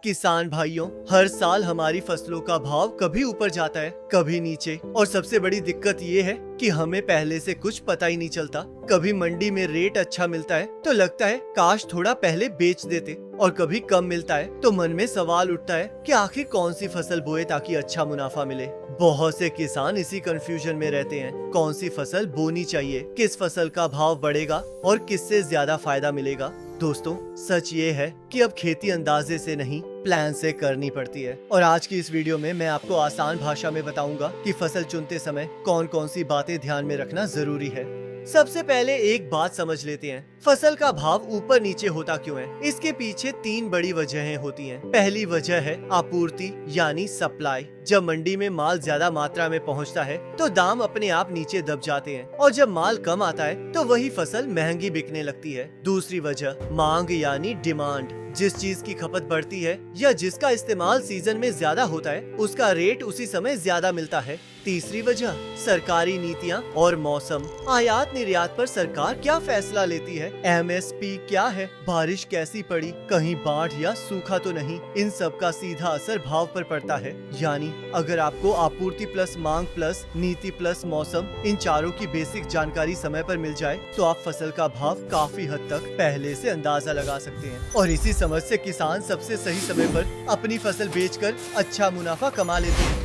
किसान भाइयों, हर साल हमारी फसलों का भाव कभी ऊपर जाता है, कभी नीचे। और सबसे बड़ी दिक्कत ये है कि हमें पहले से कुछ पता ही नहीं चलता। कभी मंडी में रेट अच्छा मिलता है तो लगता है काश थोड़ा पहले बेच देते, और कभी कम मिलता है तो मन में सवाल उठता है कि आखिर कौन सी फसल बोए ताकि अच्छा मुनाफा मिले। बहुत से किसान इसी कंफ्यूजन में रहते हैं, कौन सी फसल बोनी चाहिए, किस फसल का भाव बढ़ेगा और किससे ज्यादा फायदा मिलेगा। दोस्तों, सच ये है कि अब खेती अंदाजे से नहीं, प्लान से करनी पड़ती है। और आज की इस वीडियो में मैं आपको आसान भाषा में बताऊंगा कि फसल चुनते समय कौन कौन सी बातें ध्यान में रखना जरूरी है। सबसे पहले एक बात समझ लेते हैं, फसल का भाव ऊपर नीचे होता क्यों है। इसके पीछे 3 बड़ी वजहें होती हैं। पहली वजह है आपूर्ति यानी सप्लाई। जब मंडी में माल ज्यादा मात्रा में पहुंचता है तो दाम अपने आप नीचे दब जाते हैं, और जब माल कम आता है तो वही फसल महंगी बिकने लगती है। दूसरी वजह मांग यानी डिमांड। जिस चीज की खपत बढ़ती है या जिसका इस्तेमाल सीजन में ज्यादा होता है, उसका रेट उसी समय ज्यादा मिलता है। तीसरी वजह सरकारी नीतियाँ और मौसम। आयात निर्यात पर सरकार क्या फैसला लेती है, MSP क्या है, बारिश कैसी पड़ी, कहीं बाढ़ या सूखा तो नहीं, इन सब का सीधा असर भाव पर पड़ता है। यानी अगर आपको आपूर्ति प्लस मांग प्लस नीति प्लस मौसम, इन चारों की बेसिक जानकारी समय पर मिल जाए तो आप फसल का भाव काफी हद तक पहले से अंदाजा लगा सकते हैं। और इसी समझ से किसान सबसे सही समय पर अपनी फसल बेचकर अच्छा मुनाफा कमा लेते हैं।